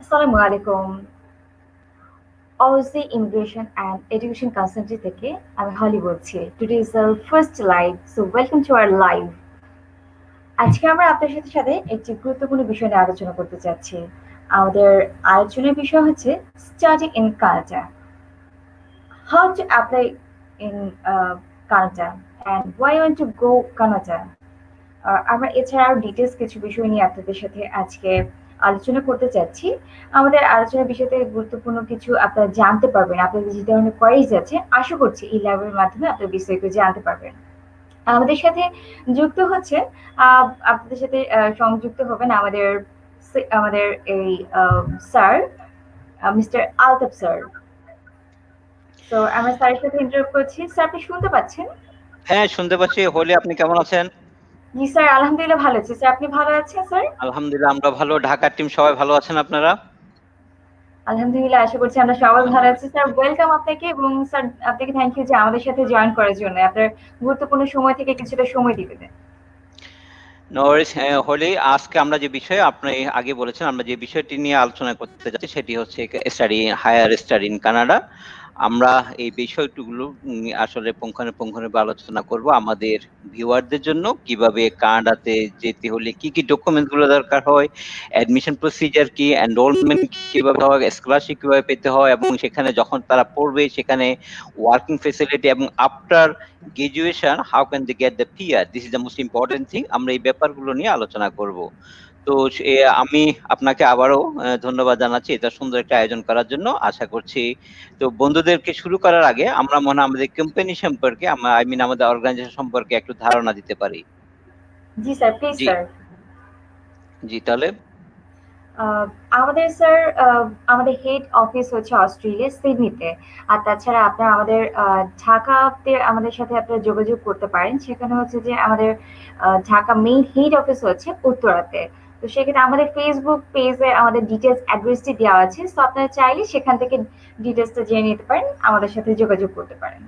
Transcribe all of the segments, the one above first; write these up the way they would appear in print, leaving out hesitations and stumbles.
আসসালামু আলাইকুম। Aussie Immigration and Education Consultancy থেকে আমি হলি বলছি। Today is our first live, so welcome to our live. আজকে আমরা আপনার সাথে একটি গুরুত্বপূর্ণ বিষয় নিয়ে আলোচনা করতে চাচ্ছি। আমাদের আলোচনার বিষয় হচ্ছে study in Canada. How to apply in Canada and why you want to go Canada? আমরা এছাড়াও ডিটেইলস কিছু বিষয় নিয়ে আপনাদের সাথে আজকে আলোচনা করতে চাচ্ছি। আমাদের আলোচনার বিষয়তে গুরুত্বপূর্ণ কিছু আপনারা জানতে পারবেন। আপনাদের যে ধরনের কোয়েরিজ আছে, আশা করছি এই লাইভের মাধ্যমে আপনারা বিস্তারিত জানতে পারবেন। আমাদের সাথে যুক্ত হচ্ছে আপনাদের সাথে সংযুক্ত হবেন আমাদের এই স্যার মিস্টার আলতাফ স্যার। তো আমরা স্যারের সাথে ইন্টারভিউ করছি। স্যার আপনি শুনতে পাচ্ছেন? হ্যাঁ, শুনতে পাচ্ছি। হোলি, আপনি কেমন আছেন? জি স্যার, আলহামদুলিল্লাহ ভালো আছি। স্যার আপনি ভালো আছেন স্যার? আলহামদুলিল্লাহ আমরা ভালো। ঢাকার টিম সবাই ভালো আছেন আপনারা? আলহামদুলিল্লাহ, আশা করছি আমরা সবাই ভালো আছি। স্যার ওয়েলকাম আপনাকে, এবং স্যার আপনাকে থ্যাংক ইউ যে আমাদের সাথে জয়েন করার জন্য। আপনার গুরুত্বপূর্ণ সময় থেকে কিছুটা সময় দিবেন। নো ওয়ারিস। হোলি, আজকে আমরা যে বিষয়ে আপনি আগে বলেছেন, আমরা যে বিষয়টি নিয়ে আলোচনা করতে যাচ্ছি সেটি হচ্ছে হায়ার স্টাডি ইন কানাডা। আমরা এই বিষয়গুলো আসলে পুঙ্খানুপুঙ্খভাবে আলোচনা করব আমাদের ভিউয়ারদের জন্য। কিভাবে কানাডাতে যেতে হলে কি কি ডকুমেন্ট গুলো দরকার হয়, অ্যাডমিশন প্রসিজার কি, এনরোলমেন্ট কিভাবে হয়, স্কলারশিপ কিভাবে পেতে হয়, এবং সেখানে যখন তারা পড়বে সেখানে ওয়ার্কিং ফ্যাসিলিটি, এবং after graduation how can they get the PR. This is the most important thing. আমরা এই ব্যাপারগুলো নিয়ে আলোচনা করব। তো আমি আপনাকে আবারও ধন্যবাদ জানাচ্ছি এটা সুন্দর একটা আয়োজন করার জন্য। আশা করছি তো বন্ধুদেরকে শুরু করার আগে আমরা মনে হয় আমাদের কোম্পানি সম্পর্কে, আমাদের অর্গানাইজেশন সম্পর্কে একটু ধারণা দিতে পারি। জি স্যার, প্লিজ স্যার। জি তাহলে আমাদের স্যার আমাদের হেড অফিস হচ্ছে অস্ট্রেলিয়া সিডনিতে। আর তাছাড়া আপনারা আমাদের ঢাকাতে আমাদের সাথে আপনারা যোগাযোগ করতে পারেন। সেখানে হচ্ছে যে আমাদের ঢাকা মেইন হেড অফিস হচ্ছে উত্তরাতে। তো সেক্ষেত্রে আমাদের ফেসবুক পেজে আমাদের ডিটেলস অ্যাড্রেসটি দেওয়া আছে। সো আপনারা চাইলে সেখান থেকে ডিটেলসটা জেনে নিতে পারেন, আমাদের সাথে যোগাযোগ করতে পারেন।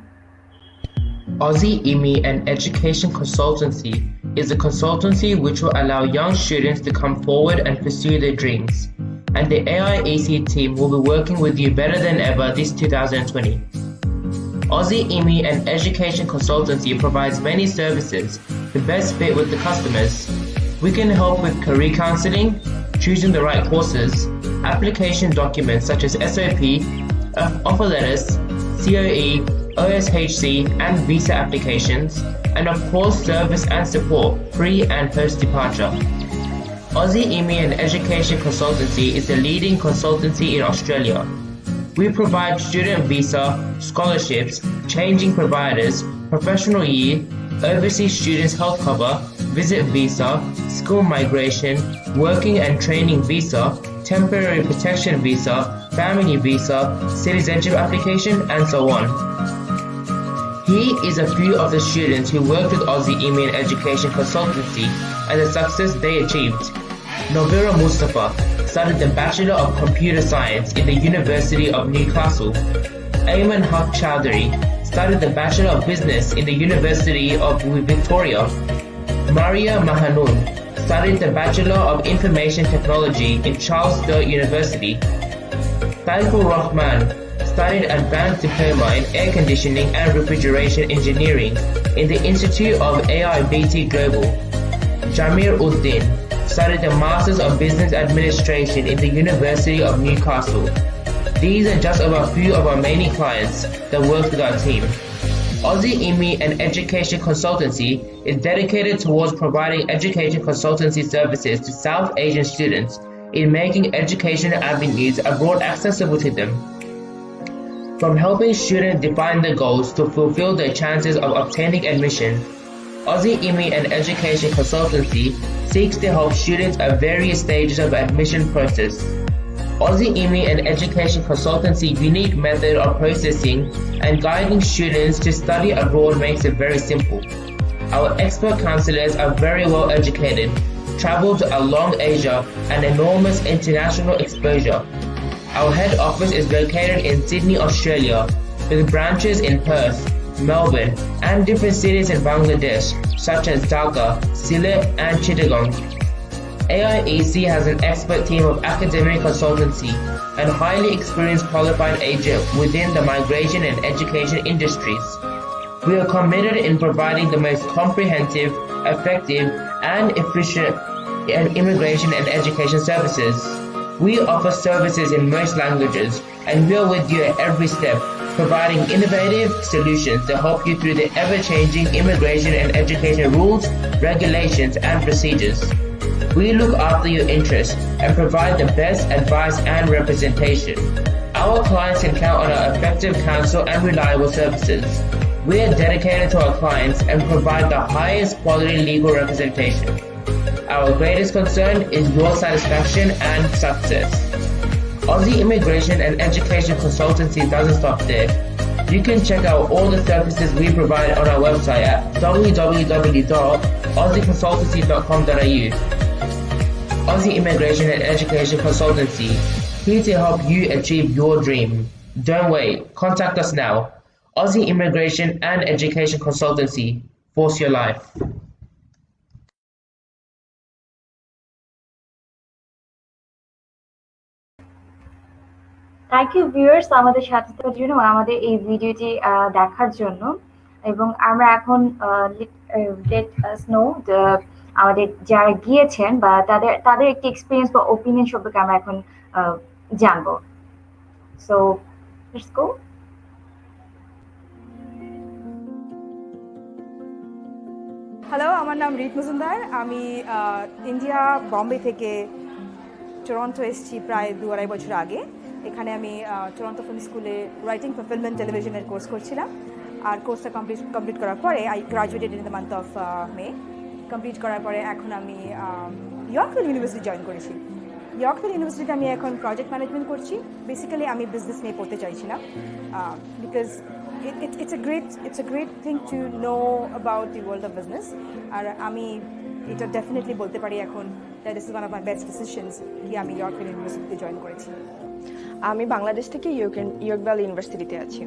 Aussie IMI and Education Consultancy is a consultancy which will allow young students to come forward and pursue their dreams. And the AIEC team will be working with you better than ever this 2020. Aussie IMI and Education Consultancy provides many services to best fit with the customers. We can help with career counseling, choosing the right courses, application documents such as SOP, offer letters, COE, OSHC and visa applications, and of course service and support pre and post departure. Aussie IMI and Education Consultancy is the leading consultancy in Australia. We provide student visa, scholarships, changing providers, professional year, overseas students health cover, visit visa, school migration, working and training visa, temporary protection visa, family visa, citizenship application, and so on. Here is a few of the students who worked with Aussie IMI and Education Consultancy and the success they achieved. Novira Mustafa studied the Bachelor of Computer Science in the University of Newcastle. Ayman Haq Chowdhury studied the Bachelor of Business in the University of Victoria. Maria Mahanoon studied the Bachelor of Information Technology in Charles Sturt University. Taifur Rahman studied Advanced Diploma in Air Conditioning and Refrigeration Engineering in the Institute of AIBT Global. Jamir Uddin studied the Masters of Business Administration in the University of Newcastle. These are just a few of our many clients that work with our team. Aussie IMI and Education Consultancy is dedicated towards providing education consultancy services to South Asian students in making educational avenues abroad accessible to them. From helping students define their goals to fulfill their chances of obtaining admission, Aussie IMI and Education Consultancy seeks to help students at various stages of admission process. Aussie IMI and Education Consultancy's unique method of processing and guiding students to study abroad makes it very simple. Our expert counselors are very well educated, traveled to a long Asia and enormous international exposure. Our head office is located in Sydney, Australia, with branches in Perth, Melbourne, and different cities in Bangladesh, such as Dhaka, Sylhet, and Chittagong. AIEC has an expert team of academic consultancy and highly experienced qualified agents within the migration and education industries. We are committed in providing the most comprehensive, effective, and efficient immigration and education services. We offer services in most languages, and we are with you at every step, providing innovative solutions to help you through the ever-changing immigration and education rules, regulations, and procedures. We look after your interests and provide the best advice and representation. Our clients can count on our effective counsel and reliable services. We are dedicated to our clients and provide the highest quality legal representation. Our greatest concern is your satisfaction and success. Aussie Immigration and Education Consultancy doesn't stop there. You can check out all the services we provide on our website at www.aussieconsultancy.com.au. Aussie Immigration and Education Consultancy, here to help you achieve your dream. Don't wait, contact us now. Aussie Immigration and Education Consultancy, force your life. Thank you viewers আমাদের সাথে থাকার জন্য আমাদের এই ভিডিওটি দেখার জন্য এবং আমরা এখন লেট আস নো আমাদের যারা গিয়েছেন বা তাদের একটি এক্সপিরিয়েন্স বা ওপিনিয়ন সম্পর্কে আমরা এখন জানবো সো লেটস গো হ্যালো আমার নাম রিত মজুমদার আমি ইন্ডিয়া বম্বে থেকে টরন্টো এসেছি প্রায় 2-2.5 বছর আগে এখানে আমি টরন্টো ফিল্ম স্কুলে রাইটিং ফর ফিল্ম অ্যান্ড টেলিভিশনের কোর্স করছিলাম আর কোর্সটা কমপ্লিট করার পরে I graduated in the month of May complete করার পরে এখন আমি ইয়র্কভিল ইউনিভার্সিটি জয়েন করেছি ইয়র্কভিল ইউনিভার্সিটিতে আমি এখন প্রজেক্ট ম্যানেজমেন্ট করছি বেসিক্যালি আমি বিজনেস নিয়ে পড়তে চাইছিলাম because it's a great thing to know about the world of business আর আমি এটা ডেফিনেটলি বলতে পারি এখন that this is one of my best decisions কি আমি ইয়র্কভিল ইউনিভার্সিটিতে জয়েন করেছি আমি বাংলাদেশ থেকে ইয়র্কভিল ইউনিভার্সিটিতে আছি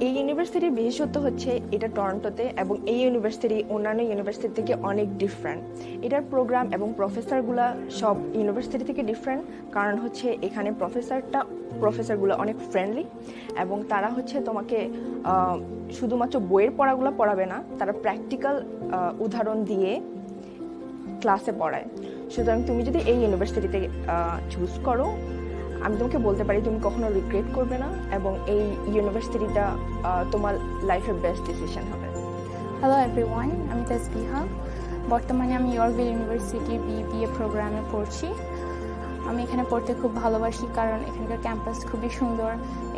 এই ইউনিভার্সিটির বিশেষত্ব হচ্ছে এটা টরন্টোতে এবং এই ইউনিভার্সিটি অন্যান্য ইউনিভার্সিটি থেকে অনেক ডিফারেন্ট এটার প্রোগ্রাম এবং প্রফেসরগুলো সব ইউনিভার্সিটি থেকে ডিফারেন্ট কারণ হচ্ছে এখানে প্রফেসরগুলো অনেক ফ্রেন্ডলি এবং তারা হচ্ছে তোমাকে শুধুমাত্র বইয়ের পড়াগুলো পড়াবে না তারা প্র্যাকটিক্যাল উদাহরণ দিয়ে ক্লাসে পড়ায় সুতরাং তুমি যদি এই ইউনিভার্সিটিতে চুজ করো আমি তোমাকে বলতে পারি তুমি কখনো রিগ্রেট করবে না এবং এই ইউনিভার্সিটিটা তোমার লাইফের বেস্ট ডিসিশন হবে হ্যালো এভরিওয়ান আমি তাসবিহা বর্তমানে আমি ইয়র্কভিল ইউনিভার্সিটি বিবিএ প্রোগ্রামে পড়ছি আমি এখানে পড়তে খুব ভালোবাসি কারণ এখানকার ক্যাম্পাস খুবই সুন্দর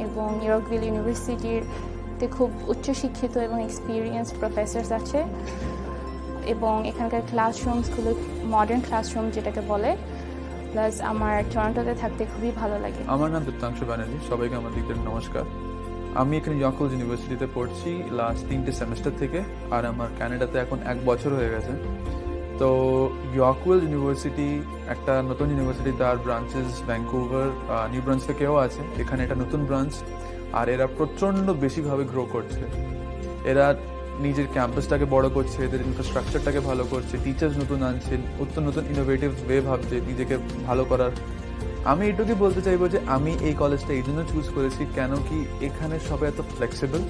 এবং ইয়র্কভিল ইউনিভার্সিটিতে খুব উচ্চশিক্ষিত এবং এক্সপিরিয়েন্সড প্রফেসরস আছে এবং এখানকার ক্লাসরুমসগুলো মডার্ন ক্লাসরুম যেটাকে বলে প্লাস আমার টরন্টোতে থাকতে খুবই ভালো লাগে আমার নাম দীপ্তাংশু ব্যানার্জি সবাইকে আমার দিক থেকে নমস্কার আমি এখানে ইয়র্কভিল ইউনিভার্সিটিতে পড়ছি লাস্ট 3টে সেমেস্টার থেকে আর আমার কানাডাতে এখন 1 বছর হয়ে গেছে তো ইয়র্কভিল ইউনিভার্সিটি একটা নতুন ইউনিভার্সিটি তার ব্রাঞ্চেস ভ্যাঙ্কুভার নিউ ব্রান্সউইকেও আছে এখানে একটা নতুন ব্রাঞ্চ আর এরা প্রচণ্ড বেশিভাবে গ্রো করছে এরা নিজের ক্যাম্পাসটাকে বড় করছে এদের ইনফ্রাস্ট্রাকচারটাকে ভালো করছে টিচার্স নতুন আনছেন নতুন ইনোভেটিভ ওয়ে ভাবছে নিজেকে ভালো করার আমি এটুকুই বলতে চাইবো যে আমি এই কলেজটা এই জন্য চুজ করেছি কেন কি এখানে সবাই এত ফ্লেক্সিবল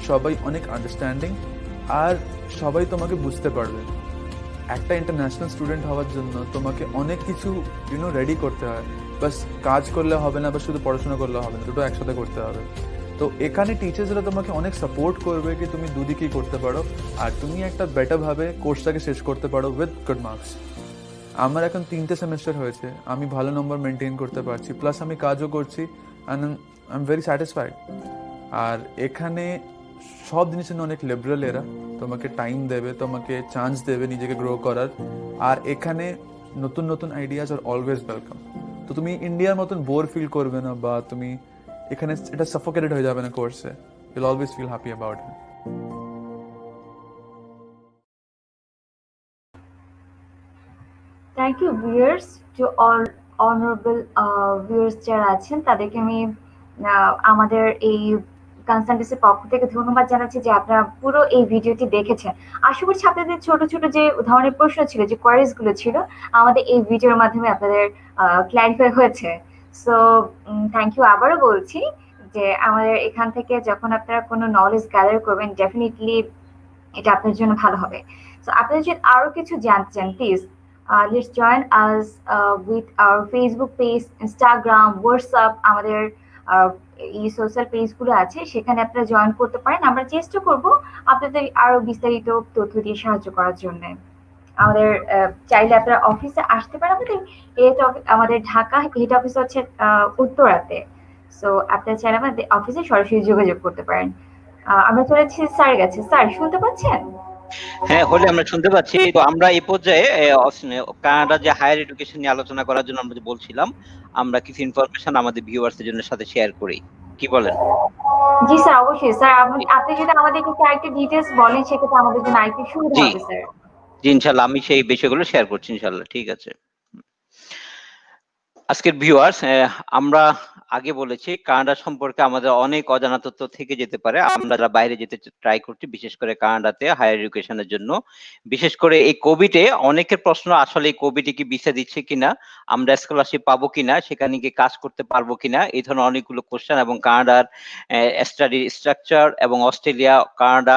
সবাই অনেক আন্ডারস্ট্যান্ডিং আর সবাই তোমাকে বুঝতে পারবে একটা ইন্টারন্যাশনাল স্টুডেন্ট হওয়ার জন্য তোমাকে অনেক কিছু রেডি করতে হয় বাস কাজ করলে হবে না বা শুধু পড়াশোনা করলে হবে না দুটো একসাথে করতে হবে তো এখানে টিচার্সরা তোমাকে অনেক সাপোর্ট করবে কি তুমি দুদিকেই করতে পারো আর তুমি একটা বেটারভাবে কোর্সটাকে শেষ করতে পারো উইথ গুড মার্কস আমার এখন 3টে সেমেস্টার হয়েছে আমি ভালো নম্বর মেনটেন করতে পারছি প্লাস আমি কাজও করছি and I am very satisfied আর এখানে সব জিনিসের অনেক লিবারেল এরা তোমাকে টাইম দেবে তোমাকে চান্স দেবে নিজেকে গ্রো করার আর এখানে নতুন আইডিয়াস আর অলওয়েজ ওয়েলকাম তো তুমি ইন্ডিয়ার মতন বোর ফিল করবে না বা তুমি এখানে এটা সাফোকেটেড হয়ে যাবে না কোর্সে you'll always feel happy about it thank you viewers to all honourable viewers যারা আছেন তাদেরকে আমি আমাদের এই কনসালটেন্সির পক্ষ থেকে ধন্যবাদ জানাচ্ছি যে আপনারা পুরো এই ভিডিওটি দেখেছেন। আশা করছি আপনাদের ছোট ছোট যে ধরনের প্রশ্ন ছিল, যে কোয়ারিজ গুলো ছিল, আমাদের এই ভিডিওর মাধ্যমে আপনাদের ক্ল্যারিফাই হয়েছে। সো থ্যাংক ইউ আবারও বলছি যে আমাদের এখান থেকে যখন আপনারা কোনো নলেজ গ্যাদার করবেন, ডেফিনেটলি এটা আপনার জন্য ভালো হবে। সো আপনারা যদি আরো কিছু জানতে চান, please let's join us with our Facebook page, Instagram, WhatsApp, আমাদের এই সোশ্যাল পেজগুলো আছে, সেখানে আপনারা জয়েন করতে পারেন। আমরা চেষ্টা করব আপনাদের আরো বিস্তারিত তথ্য দিয়ে সাহায্য করার জন্য। আমাদের চাইলে আপনারা অফিসে আসতে পারেন। আমাদের ঢাকা হেড অফিস হচ্ছে উত্তরাতে। সো আপনারা চাইলে আমাদের অফিসে সরাসরি যোগাযোগ করতে পারেন। আমরা চলে যাচ্ছি স্যারের কাছে। স্যার শুনতে পাচ্ছেন? হ্যাঁ, হলে আমরা শুনতে পাচ্ছি। তো আমরা এই পর্যায়ে কানাডা যে হায়ার এডুকেশন নিয়ে আলোচনা করার জন্য আমরা যে বলছিলাম, আমরা কিছু ইনফরমেশন আমাদের ভিউয়ার্সদের জন্য সাথে শেয়ার করি, কি বলেন? জি স্যার, অবশ্যই স্যার। আপনি যদি আমাদেরকে কয়েকটা ডিটেলস বলেন, সেক্ষেত্রে আমাদের জন্য আরেকটু সুবিধা জি হবে স্যার। জি, ইনশাল্লাহ আমি সেই বিষয়গুলো শেয়ার করছি ইনশাল্লাহ। ঠিক আছে। আজকের ভিউয়ার্স, আমরা আগে বলেছি কানাডা সম্পর্কে আমাদের অনেক অজানা তথ্য থেকে যেতে পারে। আমরা যারা বাইরে যেতে ট্রাই করছি, বিশেষ করে কানাডাতে হায়ার এডুকেশনের জন্য, বিশেষ করে এই কোভিডে অনেকের প্রশ্ন, আসলে এই কোভিডে কি ভিসা দিচ্ছে কিনা, আমরা স্কলারশিপ পাবো কিনা, সেখানে গিয়ে কাজ করতে পারবো কিনা, এই ধরনের অনেকগুলো কোশ্চেন, এবং কানাডার স্টাডি স্ট্রাকচার এবং Australia, Canada,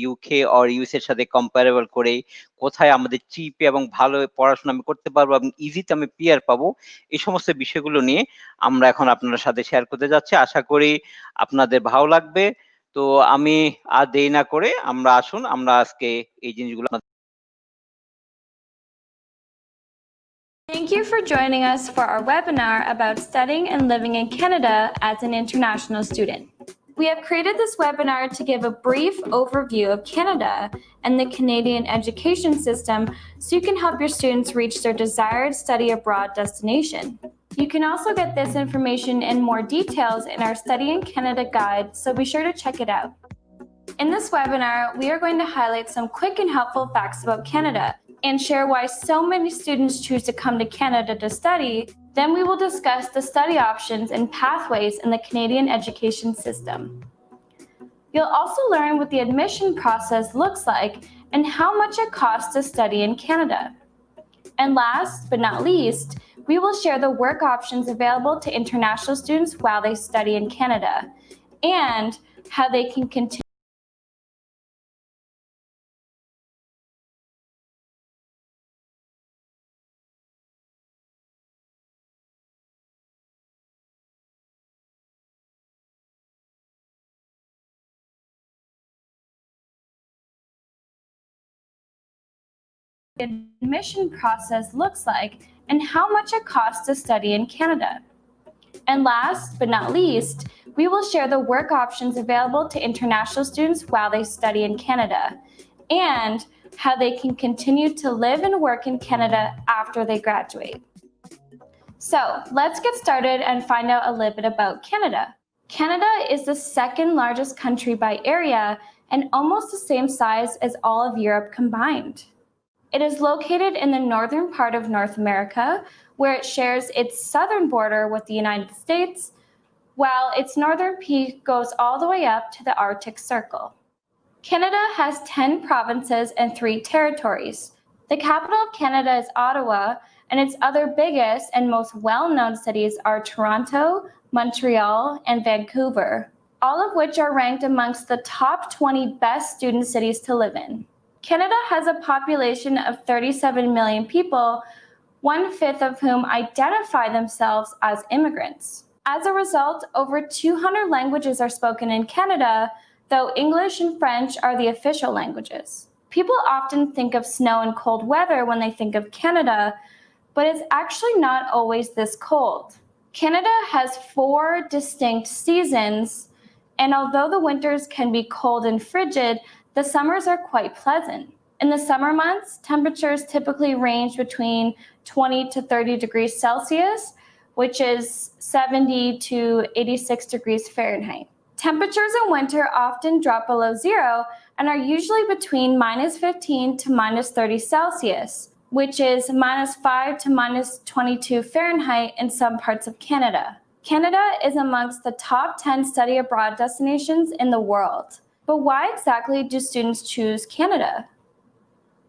UK or US এর সাথে কম্পারেবল করে কোথায় আমাদের চিপে এবং ভালো পড়াশোনা আমি করতে পারবো এবং ইজিতে আমি পিআর পাবো, এই সমস্ত বিষয়গুলো নিয়ে আমরা এখন আপনার সাথে শেয়ার করতে যাচ্ছি। আশা করি আপনাদের ভালো লাগবে। তো আমি আর দেরি না করে আসুন আমরা আজকে এই জিনিসগুলো। Thank you for joining us for our webinar about studying and living in Canada as an international student. We have created this webinar to give a brief overview of Canada and the Canadian education system so you can help your students reach their desired study abroad destination. You can also get this information in more details in our Study in Canada guide, so be sure to check it out. In this webinar, we are going to highlight some quick and helpful facts about Canada and share why so many students choose to come to Canada to study. Then we will discuss the study options and pathways in the Canadian education system. You'll also learn what the admission process looks like and how much it costs to study in Canada. And last but not least, we will share the work options available to international students while they study in Canada and how they can continue admission process looks like and how much it costs to study in Canada. And last but not least, we will share the work options available to international students while they study in Canada and how they can continue to live and work in Canada after they graduate. So let's get started and find out a little bit about Canada. Canada is the second largest country by area and almost the same size as all of Europe combined. It is located in the northern part of North America, where it shares its southern border with the United States, while its northern peak goes all the way up to the Arctic Circle. Canada has 10 provinces and 3 territories. The capital of Canada is Ottawa, and its other biggest and most well-known cities are Toronto, Montreal, and Vancouver, all of which are ranked amongst the top 20 best student cities to live in. Canada has a population of 37 million people, 1/5 of whom identify themselves as immigrants. As a result, over 200 languages are spoken in Canada, though English and French are the official languages. People often think of snow and cold weather when they think of Canada, but it's actually not always this cold. Canada has 4 distinct seasons, and although the winters can be cold and frigid, the summers are quite pleasant. In the summer months, temperatures typically range between 20 to 30 degrees Celsius, which is 70 to 86 degrees Fahrenheit. Temperatures in winter often drop below zero and are usually between -15 to -30 Celsius, which is -5 to -22 Fahrenheit in some parts of Canada. Canada is amongst the top 10 study abroad destinations in the world. But why exactly do students choose Canada?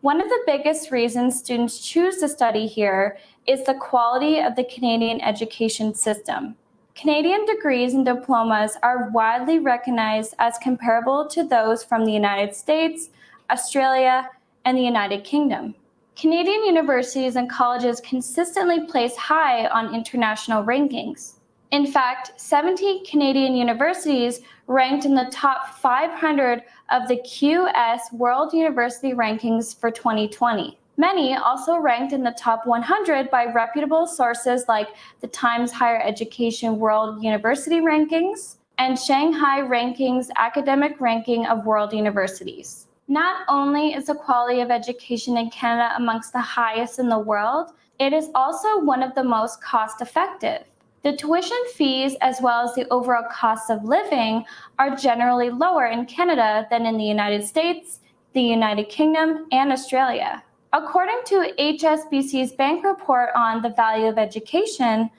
One of the biggest reasons students choose to study here is the quality of the Canadian education system. Canadian degrees and diplomas are widely recognized as comparable to those from the United States, Australia, and the United Kingdom. Canadian universities and colleges consistently place high on international rankings. In fact, 17 Canadian universities ranked in the top 500 of the QS World University Rankings for 2020. Many also ranked in the top 100 by reputable sources like the Times Higher Education World University Rankings and Shanghai Rankings Academic Ranking of World Universities. Not only is the quality of education in Canada amongst the highest in the world, it is also one of the most cost-effective. The tuition fees as well as the overall cost of living are generally lower in Canada than in the United States, the United Kingdom, and Australia. According to HSBC's bank report on the value of education,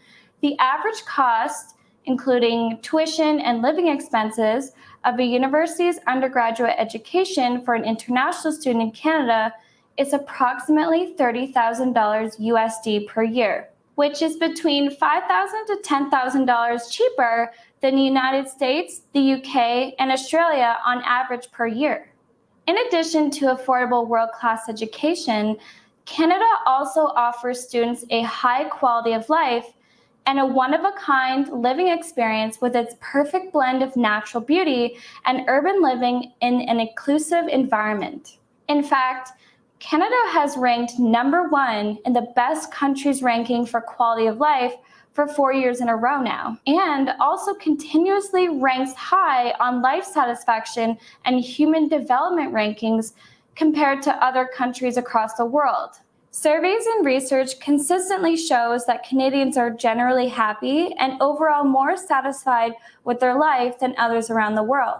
the average cost, including tuition and living expenses, of a university's undergraduate education for an international student in Canada is approximately $30,000 USD per year, which is between $5,000 to $10,000 cheaper than the United States, the UK, and Australia on average per year. In addition to affordable world-class education, Canada also offers students a high quality of life and a one-of-a-kind living experience with its perfect blend of natural beauty and urban living in an inclusive environment. In fact, Canada has ranked #1 in the best countries ranking for quality of life for 4 years in a row now, and also continuously ranks high on life satisfaction and human development rankings compared to other countries across the world. Surveys and research consistently shows that Canadians are generally happy and overall more satisfied with their life than others around the world.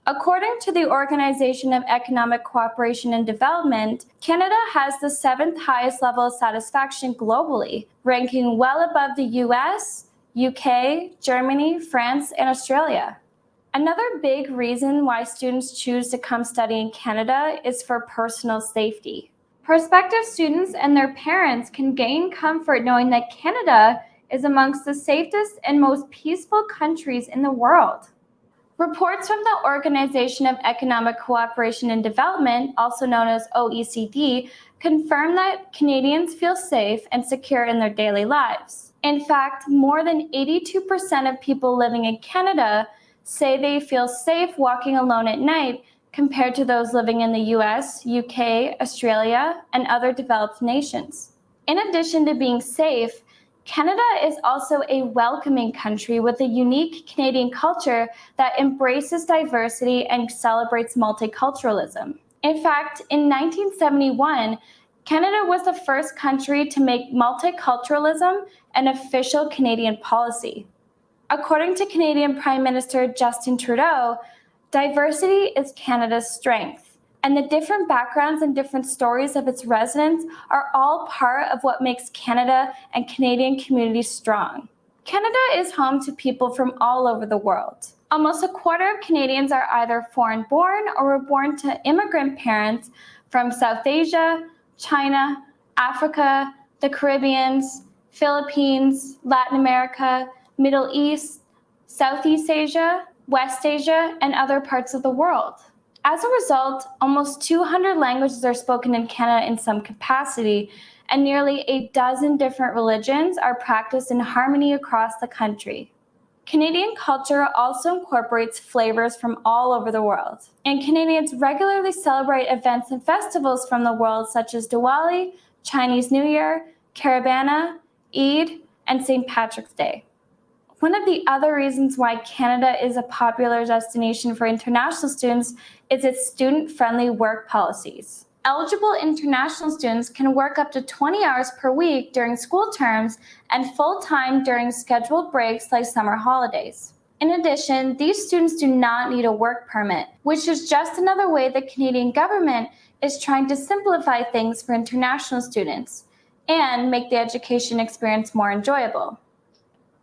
According to the Organization of Economic Cooperation and Development, Canada has the 7th highest level of satisfaction globally, ranking well above the US, UK, Germany, France, and Australia. Another big reason why students choose to come study in Canada is for personal safety. Prospective students and their parents can gain comfort knowing that Canada is amongst the safest and most peaceful countries in the world. Reports from the Organization of Economic Cooperation and Development, also known as OECD, confirm that Canadians feel safe and secure in their daily lives. In fact, more than 82% of people living in Canada say they feel safe walking alone at night compared to those living in the US, UK, Australia, and other developed nations. In addition to being safe, Canada is also a welcoming country with a unique Canadian culture that embraces diversity and celebrates multiculturalism. In fact, in 1971, Canada was the first country to make multiculturalism an official Canadian policy. According to Canadian Prime Minister Justin Trudeau, diversity is Canada's strength, and the different backgrounds and different stories of its residents are all part of what makes Canada and Canadian communities strong. Canada is home to people from all over the world. Almost a quarter of Canadians are either foreign-born or were born to immigrant parents from South Asia, China, Africa, the Caribbean, Philippines, Latin America, Middle East, Southeast Asia, West Asia, and other parts of the world. As a result, almost 200 languages are spoken in Canada in some capacity, and nearly a dozen different religions are practiced in harmony across the country. Canadian culture also incorporates flavors from all over the world, and Canadians regularly celebrate events and festivals from the world such as Diwali, Chinese New Year, Carabana, Eid, and St. Patrick's Day. One of the other reasons why Canada is a popular destination for international students is its student-friendly work policies. Eligible international students can work up to 20 hours per week during school terms and full-time during scheduled breaks like summer holidays. In addition, these students do not need a work permit, which is just another way the Canadian government is trying to simplify things for international students and make the education experience more enjoyable.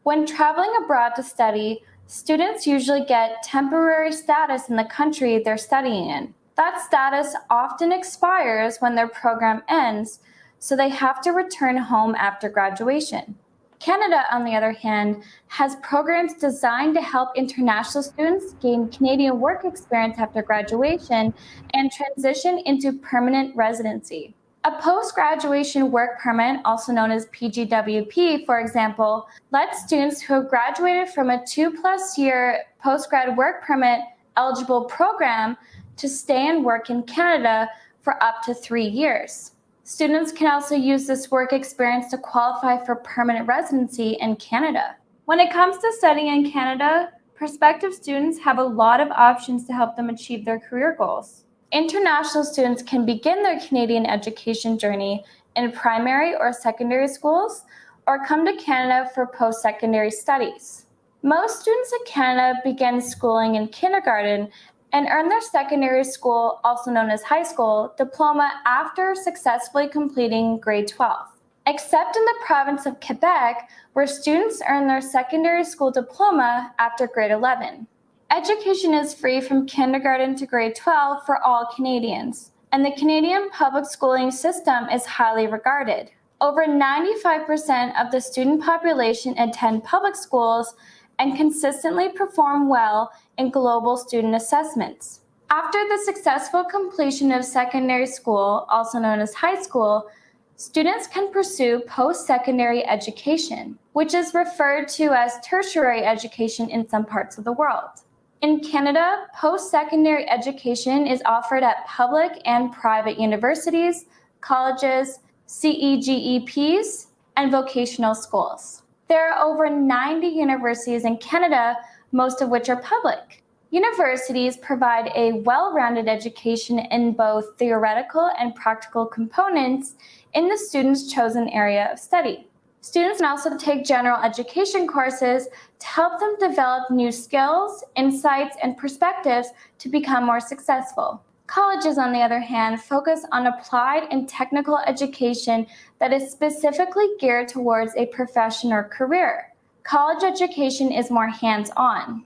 When traveling abroad to study, students usually get temporary status in the country they're studying in. That status often expires when their program ends, so they have to return home after graduation. Canada, on the other hand, has programs designed to help international students gain Canadian work experience after graduation and transition into permanent residency. A post-graduation work permit, also known as PGWP, for example, lets students who have graduated from a 2+ year post-grad work permit eligible program to stay and work in Canada for up to 3 years. Students can also use this work experience to qualify for permanent residency in Canada. When it comes to studying in Canada, prospective students have a lot of options to help them achieve their career goals. International students can begin their Canadian education journey in primary or secondary schools or come to Canada for post-secondary studies. Most students in Canada begin schooling in kindergarten and earn their secondary school, also known as high school, diploma after successfully completing grade 12. Except in the province of Quebec, where students earn their secondary school diploma after grade 11. Education is free from kindergarten to grade 12 for all Canadians, and the Canadian public schooling system is highly regarded. Over 95% of the student population attend public schools and consistently perform well in global student assessments. After the successful completion of secondary school, also known as high school, students can pursue post-secondary education, which is referred to as tertiary education in some parts of the world. In Canada, post-secondary education is offered at public and private universities, colleges, CEGEPs, and vocational schools. There are over 90 universities in Canada, most of which are public. Universities provide a well-rounded education in both theoretical and practical components in the student's chosen area of study. Students can also take general education courses to help them develop new skills, insights, and perspectives to become more successful. Colleges, on the other hand, focus on applied and technical education that is specifically geared towards a profession or career. College education is more hands-on.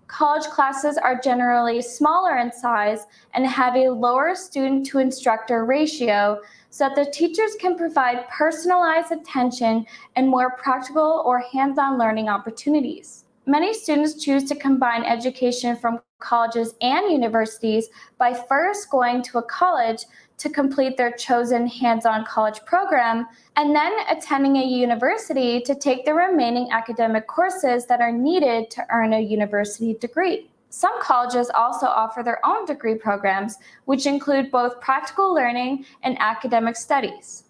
College classes are generally smaller in size and have a lower student-to-instructor ratio so that the teachers can provide personalized attention and more practical or hands-on learning opportunities. Many students choose to combine education from colleges and universities by first going to a college to complete their chosen hands-on college program and then attending a university to take the remaining academic courses that are needed to earn a university degree. Some colleges also offer their own degree programs, which include both practical learning and academic studies.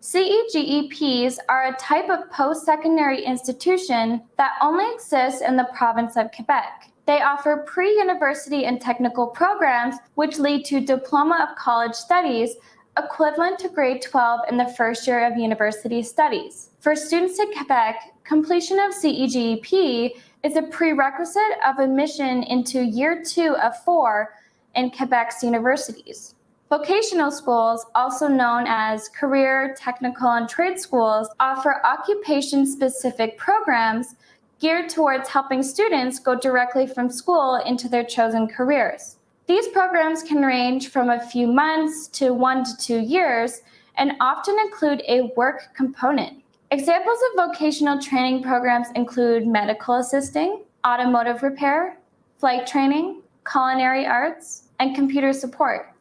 CEGEPs are a type of post-secondary institution that only exists in the province of Quebec. They offer pre-university and technical programs which lead to Diploma of College Studies, equivalent to grade 12 in the first year of university studies. For students in Quebec, completion of CEGEP is a prerequisite of admission into year 2 of 4 in Quebec's universities. Vocational schools, also known as career, technical, and trade schools, offer occupation-specific programs geared towards helping students go directly from school into their chosen careers. These programs can range from a few months to 1 to 2 years and often include a work component. Examples of vocational training programs include medical assisting, automotive repair, flight training, culinary arts, and computer support.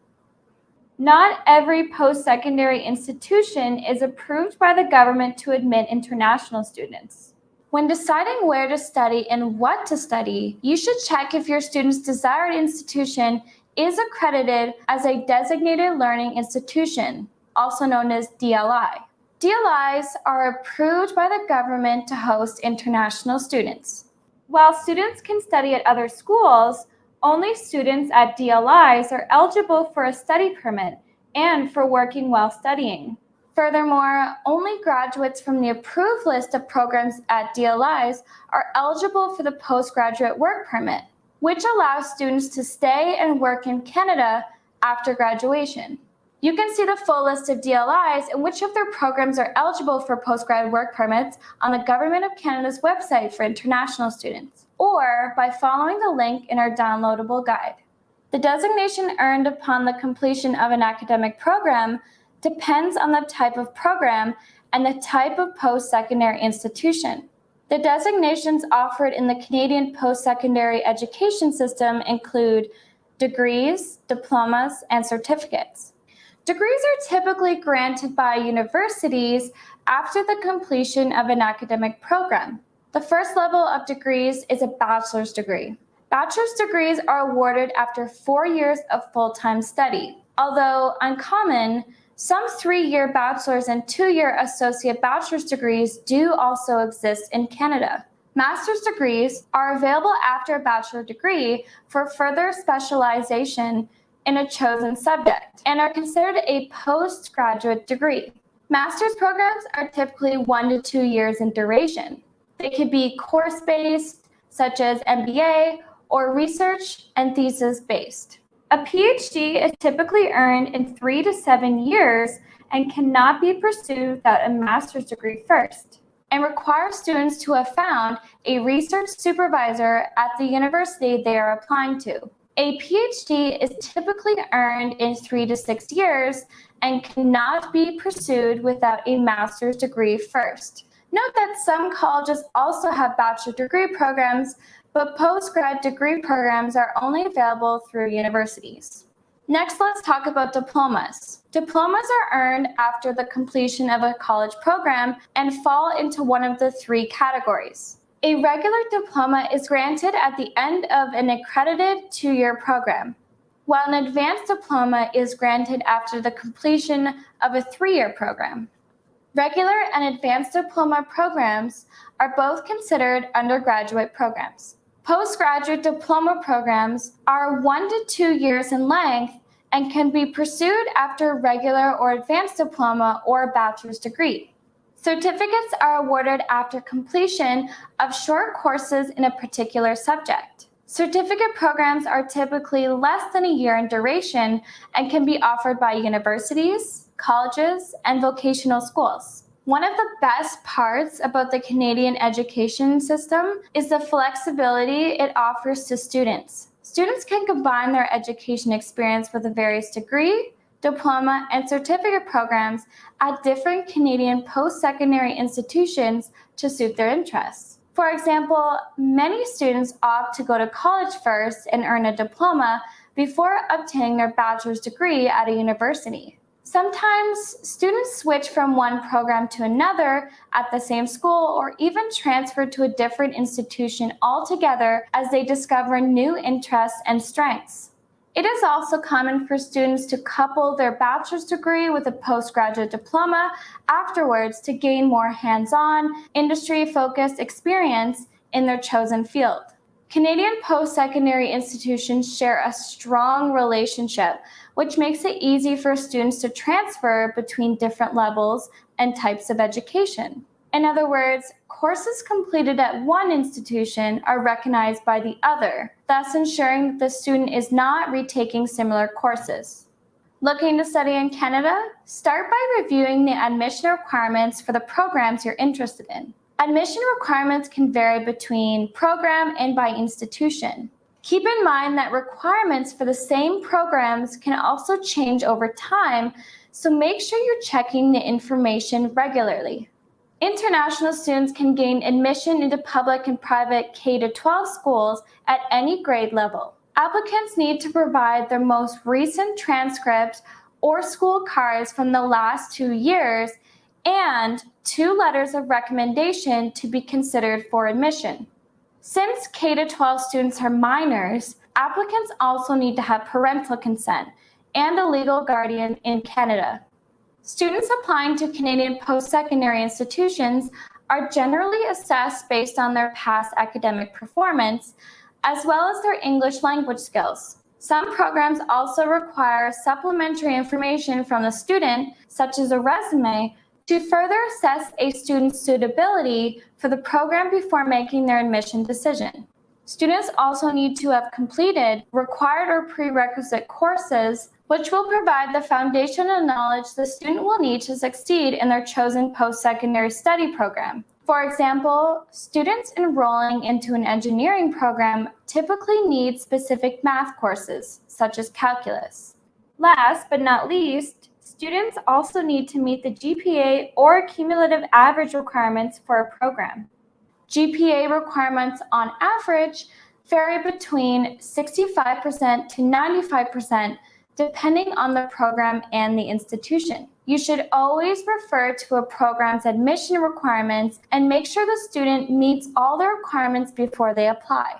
Not every post-secondary institution is approved by the government to admit international students. When deciding where to study and what to study, you should check if your student's desired institution is accredited as a designated learning institution, also known as DLI. DLIs are approved by the government to host international students. While students can study at other schools, only students at DLIs are eligible for a study permit and for working while studying. Furthermore, only graduates from the approved list of programs at DLIs are eligible for the postgraduate work permit, which allows students to stay and work in Canada after graduation. You can see the full list of DLIs and which of their programs are eligible for postgrad work permits on the Government of Canada's website for international students, or by following the link in our downloadable guide. The designation earned upon the completion of an academic program depends on the type of program and the type of post-secondary institution. The designations offered in the Canadian post-secondary education system include degrees, diplomas, and certificates. Degrees are typically granted by universities after the completion of an academic program. The first level of degrees is a bachelor's degree. Bachelor's degrees are awarded after 4 years of full-time study. Although uncommon, some 3-year bachelor's and 2-year associate bachelor's degrees do also exist in Canada. Master's degrees are available after a bachelor degree for further specialization in a chosen subject and are considered a postgraduate degree. Master's programs are typically 1 to 2 years in duration. They could be course-based, such as MBA, or research and thesis-based. A PhD is typically earned in 3 to 7 years and cannot be pursued without a master's degree first, and requires students to have found a research supervisor at the university they are applying to. A PhD is typically earned in 3 to 6 years and cannot be pursued without a master's degree first. Note that some colleges also have bachelor degree programs, but postgrad degree programs are only available through universities. Next, let's talk about diplomas. Diplomas are earned after the completion of a college program and fall into one of the 3 categories. A regular diploma is granted at the end of an accredited 2-year program, while an advanced diploma is granted after the completion of a 3-year program. Regular and advanced diploma programs are both considered undergraduate programs. Postgraduate diploma programs are 1 to 2 years in length and can be pursued after a regular or advanced diploma or a bachelor's degree. Certificates are awarded after completion of short courses in a particular subject. Certificate programs are typically less than a year in duration and can be offered by universities, colleges, and vocational schools. One of the best parts about the Canadian education system is the flexibility it offers to students. Students can combine their education experience with the various degree, diploma, and certificate programs at different Canadian post-secondary institutions to suit their interests. For example, many students opt to go to college first and earn a diploma before obtaining their bachelor's degree at a university. Sometimes students switch from one program to another at the same school or even transfer to a different institution altogether as they discover new interests and strengths. It is also common for students to couple their bachelor's degree with a postgraduate diploma afterwards to gain more hands-on, industry-focused experience in their chosen field. Canadian post-secondary institutions share a strong relationship, which makes it easy for students to transfer between different levels and types of education. In other words, courses completed at one institution are recognized by the other, thus ensuring that the student is not retaking similar courses. Looking to study in Canada? Start by reviewing the admission requirements for the programs you're interested in. Admission requirements can vary between program and by institution. Keep in mind that requirements for the same programs can also change over time, so make sure you're checking the information regularly. International students can gain admission into public and private K-12 schools at any grade level. Applicants need to provide their most recent transcripts or school cards from the last 2 years and 2 letters of recommendation to be considered for admission. Since K-12 students are minors, applicants also need to have parental consent and a legal guardian in Canada. Students applying to Canadian post-secondary institutions are generally assessed based on their past academic performance, as well as their English language skills. Some programs also require supplementary information from the student, such as a resume, to further assess a student's suitability for the program before making their admission decision. Students also need to have completed required or prerequisite courses which will provide the foundational knowledge the student will need to succeed in their chosen post-secondary study program. For example, students enrolling into an engineering program typically need specific math courses, such as calculus. Last but not least, students also need to meet the GPA or cumulative average requirements for a program. GPA requirements on average vary between 65% to 95%, depending on the program and the institution. You should always refer to a program's admission requirements and make sure the student meets all the requirements before they apply.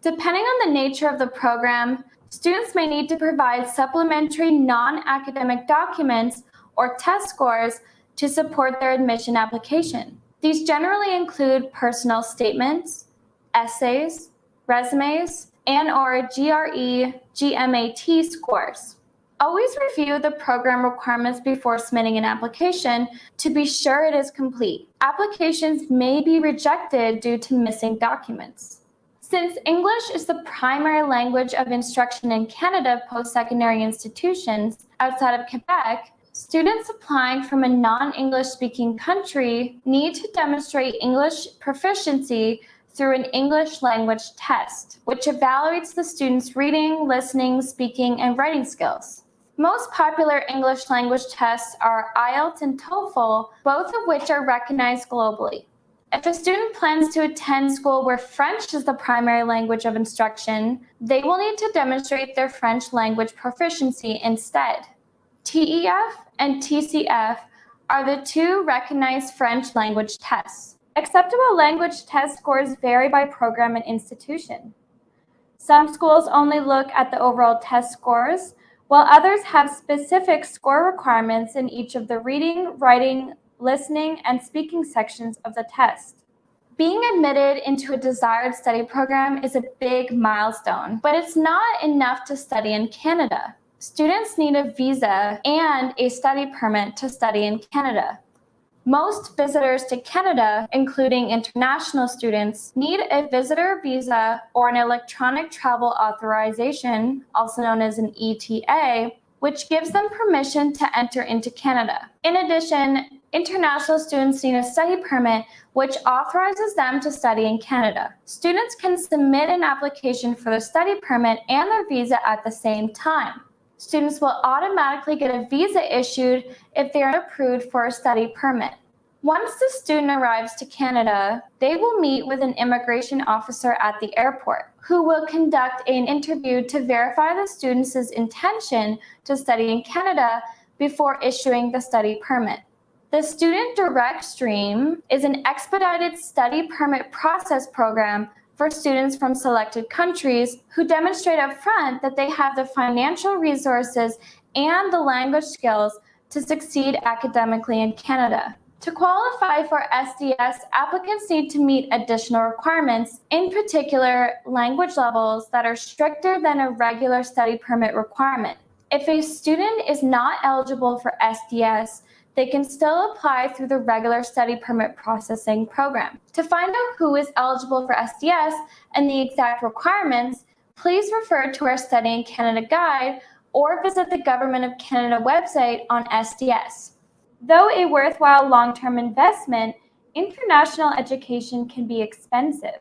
Depending on the nature of the program, students may need to provide supplementary non-academic documents or test scores to support their admission application. These generally include personal statements, essays, resumes, and/or GRE, GMAT scores. Always review the program requirements before submitting an application to be sure it is complete. Applications may be rejected due to missing documents. Since English is the primary language of instruction in Canada post-secondary institutions outside of Quebec, students applying from a non-English speaking country need to demonstrate English proficiency through an English language test, which evaluates the students' reading, listening, speaking, and writing skills. Most popular English language tests are IELTS and TOEFL, both of which are recognized globally. If a student plans to attend school where French is the primary language of instruction, they will need to demonstrate their French language proficiency instead. TEF and TCF are the two recognized French language tests. Acceptable language test scores vary by program and institution. Some schools only look at the overall test scores, while others have specific score requirements in each of the reading, writing, listening, and speaking sections of the test. Being admitted into a desired study program is a big milestone, but it's not enough to study in Canada. Students need a visa and a study permit to study in Canada. Most visitors to Canada, including international students, need a visitor visa or an electronic travel authorization, also known as an ETA, which gives them permission to enter into Canada. In addition, international students need a study permit, which authorizes them to study in Canada. Students can submit an application for their study permit and their visa at the same time. Students will automatically get a visa issued if they are approved for a study permit. Once the student arrives to Canada, they will meet with an immigration officer at the airport, who will conduct an interview to verify the student's intention to study in Canada before issuing the study permit. The Student Direct Stream is an expedited study permit process program for students from selected countries who demonstrate upfront that they have the financial resources and the language skills to succeed academically in Canada. To qualify for SDS, applicants need to meet additional requirements, in particular, language levels that are stricter than a regular study permit requirement. If a student is not eligible for SDS, they can still apply through the regular study permit processing program. To find out who is eligible for SDS and the exact requirements, please refer to our Study in Canada guide or visit the Government of Canada website on SDS. Though a worthwhile long-term investment, international education can be expensive.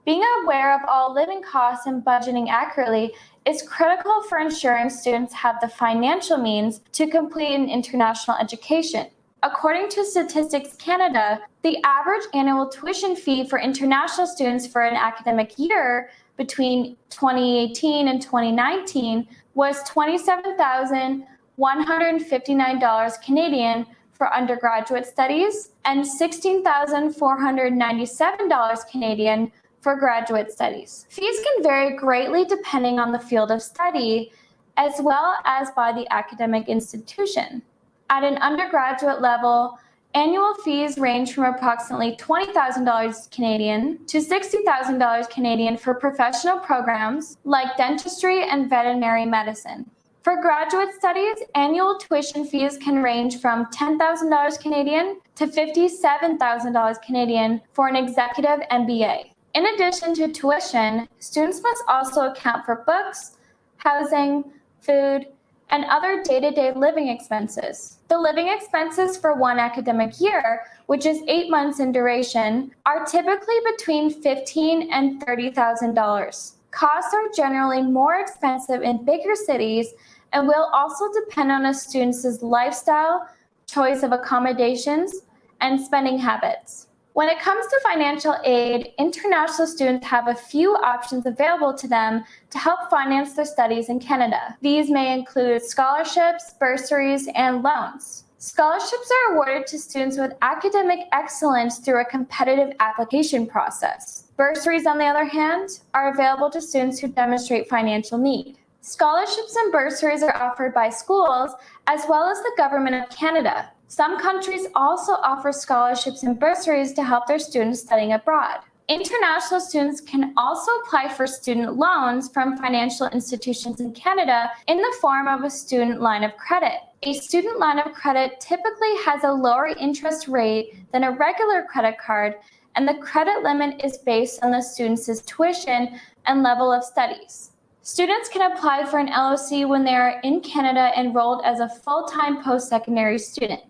Being aware of all living costs and budgeting accurately is critical for ensuring students have the financial means to complete an international education. According to Statistics Canada, the average annual tuition fee for international students for an academic year between 2018 and 2019 was $27,159 Canadian for undergraduate studies and $16,497 Canadian for graduate studies. Fees can vary greatly depending on the field of study, as well as by the academic institution. At an undergraduate level, annual fees range from approximately $20,000 Canadian to $60,000 Canadian for professional programs like dentistry and veterinary medicine. For graduate studies, annual tuition fees can range from $10,000 Canadian to $57,000 Canadian for an executive MBA. In addition to tuition, students must also account for books, housing, food, and other day-to-day living expenses. The living expenses for one academic year, which is 8 months in duration, are typically between $15,000 and $30,000. Costs are generally more expensive in bigger cities and will also depend on a student's lifestyle, choice of accommodations, and spending habits. When it comes to financial aid, international students have a few options available to them to help finance their studies in Canada. These may include scholarships, bursaries, and loans. Scholarships are awarded to students with academic excellence through a competitive application process. Bursaries, on the other hand, are available to students who demonstrate financial need. Scholarships and bursaries are offered by schools as well as the Government of Canada. Some countries also offer scholarships and bursaries to help their students studying abroad. International students can also apply for student loans from financial institutions in Canada in the form of a student line of credit. A student line of credit typically has a lower interest rate than a regular credit card, and the credit limit is based on the student's tuition and level of studies. Students can apply for an LOC when they are in Canada enrolled as a full-time post-secondary student.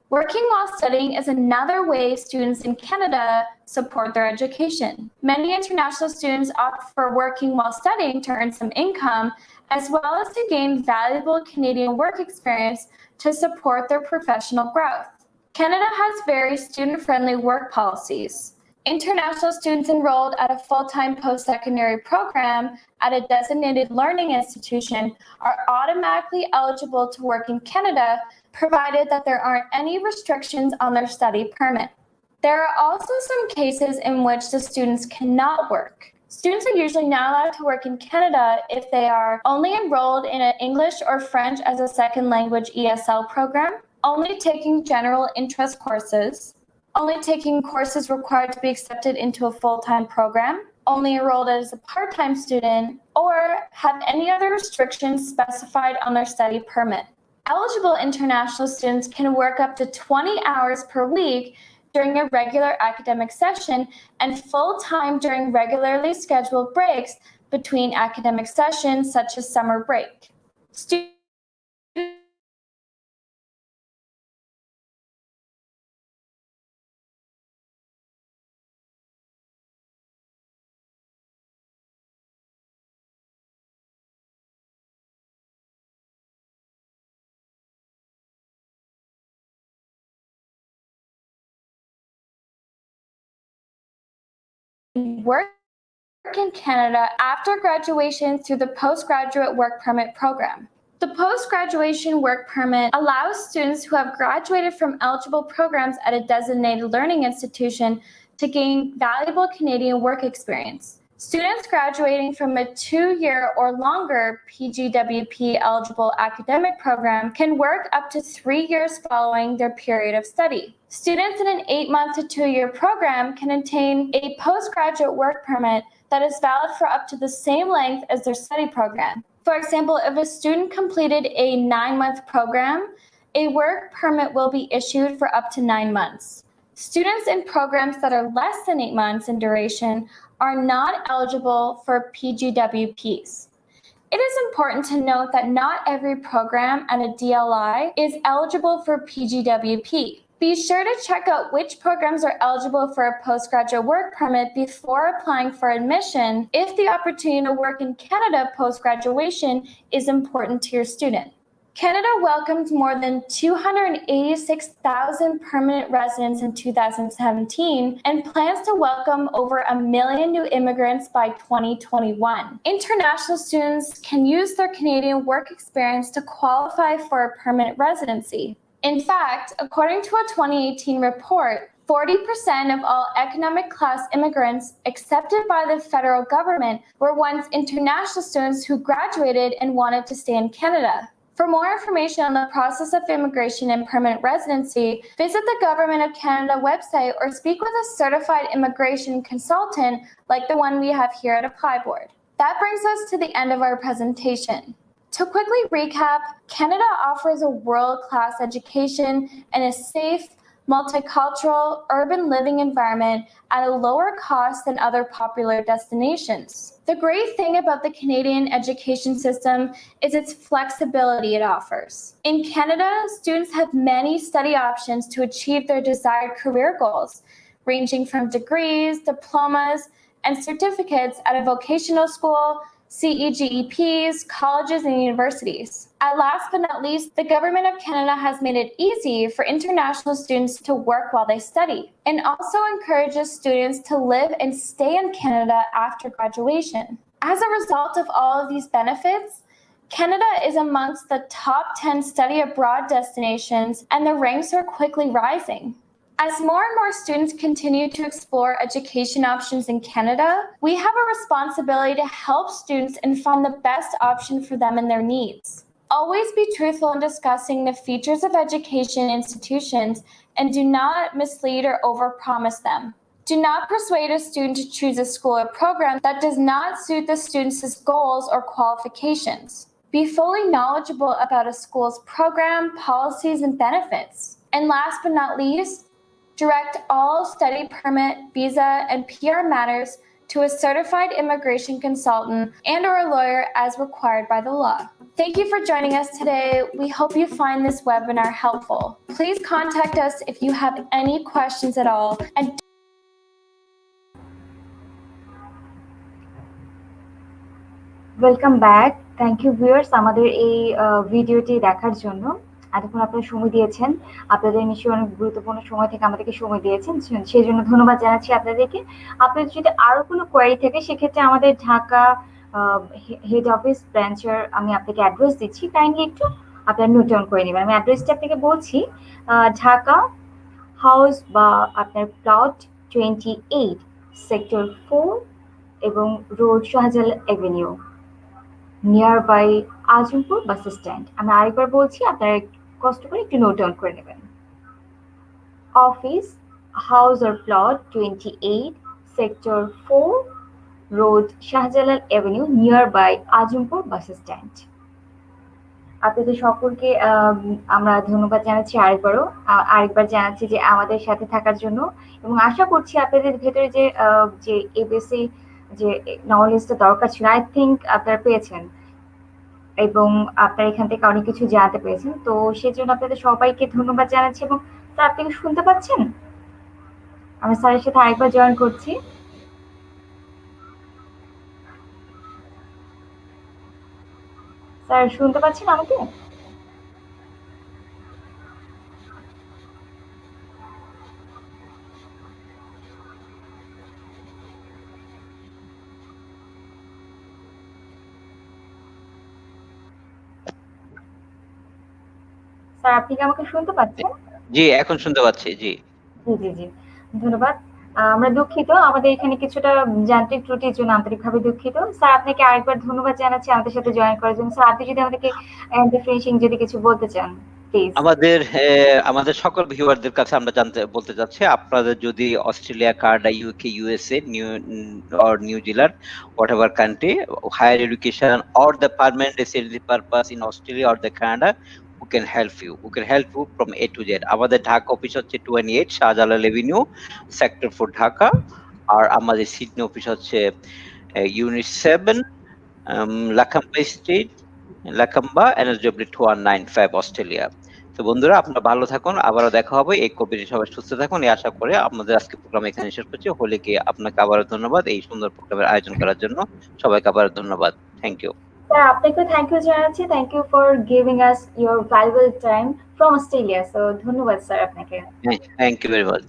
Working while studying is another way students in Canada support their education. Many international students opt for working while studying to earn some income, as well as to gain valuable Canadian work experience to support their professional growth. Canada has very student-friendly work policies. International students enrolled at a full-time post-secondary program at a designated learning institution are automatically eligible to work in Canada, provided that there aren't any restrictions on their study permit. There are also some cases in which the students cannot work. Students are usually not allowed to work in Canada if they are only enrolled in an English or French as a second language ESL program, only taking general interest courses, only taking courses required to be accepted into a full-time program, only enrolled as a part-time student, or have any other restrictions specified on their study permit. Eligible international students can work up to 20 hours per week during a regular academic session and full-time during regularly scheduled breaks between academic sessions, such as summer break. Work in Canada after graduation through the Postgraduate Work Permit program. The Post-Graduation Work Permit allows students who have graduated from eligible programs at a designated learning institution to gain valuable Canadian work experience. Students graduating from a 2-year or longer PGWP eligible academic program can work up to 3 years following their period of study. Students in an 8-month to 2-year program can obtain a postgraduate work permit that is valid for up to the same length as their study program. For example, if a student completed a 9-month program, a work permit will be issued for up to 9 months. Students in programs that are less than 8 months in duration are not eligible for PGWPs. It is important to note that not every program at a DLI is eligible for PGWP. Be sure to check out which programs are eligible for a postgraduate work permit before applying for admission if the opportunity to work in Canada post-graduation is important to your student. Canada welcomed more than 286,000 permanent residents in 2017 and plans to welcome over 1 million new immigrants by 2021. International students can use their Canadian work experience to qualify for a permanent residency. In fact, according to a 2018 report, 40% of all economic class immigrants accepted by the federal government were once international students who graduated and wanted to stay in Canada. For more information on the process of immigration and permanent residency, visit the Government of Canada website or speak with a certified immigration consultant like the one we have here at ApplyBoard. That brings us to the end of our presentation. To quickly recap, Canada offers a world-class education and a safe, multicultural, urban living environment at a lower cost than other popular destinations. The great thing about the Canadian education system is its flexibility it offers. In Canada, students have many study options to achieve their desired career goals, ranging from degrees, diplomas, and certificates at a vocational school, CEGEPs, colleges, and universities. And last but not least, the Government of Canada has made it easy for international students to work while they study, and also encourages students to live and stay in Canada after graduation. As a result of all of these benefits, Canada is amongst the top 10 study abroad destinations, and the ranks are quickly rising. As more and more students continue to explore education options in Canada, we have a responsibility to help students and find the best option for them and their needs. Always be truthful in discussing the features of education institutions and do not mislead or overpromise them. Do not persuade a student to choose a school or program that does not suit the student's goals or qualifications. Be fully knowledgeable about a school's program, policies, and benefits. And last but not least, direct all study permit, visa, and PR matters to a certified immigration consultant and/or a lawyer as required by the law. Thank you for joining us today. We hope you find this webinar helpful. Please contact us if you have any questions at all. And welcome back. Thank you viewers আমাদের এই ভিডিওটি দেখার জন্য। এতক্ষণ আপনারা সময় দিয়েছেন, আপনাদের নিশ্চয়ই অনেক গুরুত্বপূর্ণ সময় থেকে আমাদেরকে সময় দিয়েছেন, সেই জন্য ধন্যবাদ জানাচ্ছি আপনাদেরকে। আপনাদের যদি আরো কোনো কোয়ারি থাকে সেক্ষেত্রে আমাদের ঢাকা হেড অফিস ব্রাঞ্চের আমি আপনাকে অ্যাড্রেস দিচ্ছি, কাইন্ডলি একটু আপনারা নোট ডাউন করে নেবেন। আমি অ্যাড্রেসটা আপনাকে বলছি, ঢাকা হাউস বা আপনার প্লট 28 সেক্টর 4 এবং road Shahjalal avenue, near by Azampur bus stand. আমি আরেকবার বলছি, আপনারা কষ্ট করে একটু নোট ডাউন করে নেবেন। Office house or plot 28 sector 4 road Shahjalal avenue, near by Azampur bus stand. আপনাদের সকলকে আমরা ধন্যবাদ জানাচ্ছি আরেকবার জানাচ্ছি যে আমাদের সাথে থাকার জন্য, এবং আশা করছি আপনাদের ভেতরে যে এবিসি যে নলেজটা দরকার ছিল, আই থিঙ্ক আপনারা পেয়েছেন এবং আপনারা এখান থেকে অনেক কিছু জানতে পেরেছেন। তো সেজন্য আপনাদের সবাইকে ধন্যবাদ জানাচ্ছি। এবং স্যার, আপনি কি শুনতে পাচ্ছেন? আমি স্যারের সাথে আরেকবার জয়েন করছি। স্যার শুনতে পাচ্ছেন আমাকে? স্যার, আপনি কি আমাকে শুনতে পাচ্ছেন? জি, এখন শুনতে পাচ্ছি। জি জি জি জি, ধন্যবাদ। আমরা দুঃখিত, আমাদের এখানে কিছুটা যান্ত্রিক ত্রুটির জন্য আন্তরিকভাবে দুঃখিত। স্যার, আপনাকে আরেকবার ধন্যবাদ জানাচ্ছি আমাদের সাথে জয়েন করার জন্য। স্যার, আপনি যদি আমাদেরকে ফিনিশিং যদি কিছু বলতে চান প্লিজ। আমাদের সকল ভিউয়ারদের কাছে আমরা বলতে চাচ্ছি, আপনাদের যদি Australia, Canada, UK, USA, New Zealand, whatever country, higher education or the permanent residency purpose in Australia or the Canada, who can help you from A to Z. আমাদের ঢাকা অফিস হচ্ছে 28 শাহজালাল এভিনিউ, সেক্টর 4 ঢাকা, আর আমাদের সিডনি অফিস হচ্ছে unit 7, লাখাম্বা street, লাখাম্বা, NSW 2195, Australia. তো বন্ধুরা, আপনারা ভালো থাকুন, আবারও দেখা হবে। এই কোভিডে সবাই সুস্থ থাকুন, এই আশা করে আমাদের আজকে প্রোগ্রাম এখানে শেষ করছি। হোলিকে আপনাকে আবারও ধন্যবাদ এই সুন্দর প্রোগ্রামের আয়োজন করার জন্য। সবাইকে আবারও ধন্যবাদ। Thank you. স্যার, আপনাকে থ্যাংক ইউ জানাচ্ছি। Thank you for giving us your valuable time from Australia. So ধন্যবাদ স্যার আপনাকে। Thank you very much.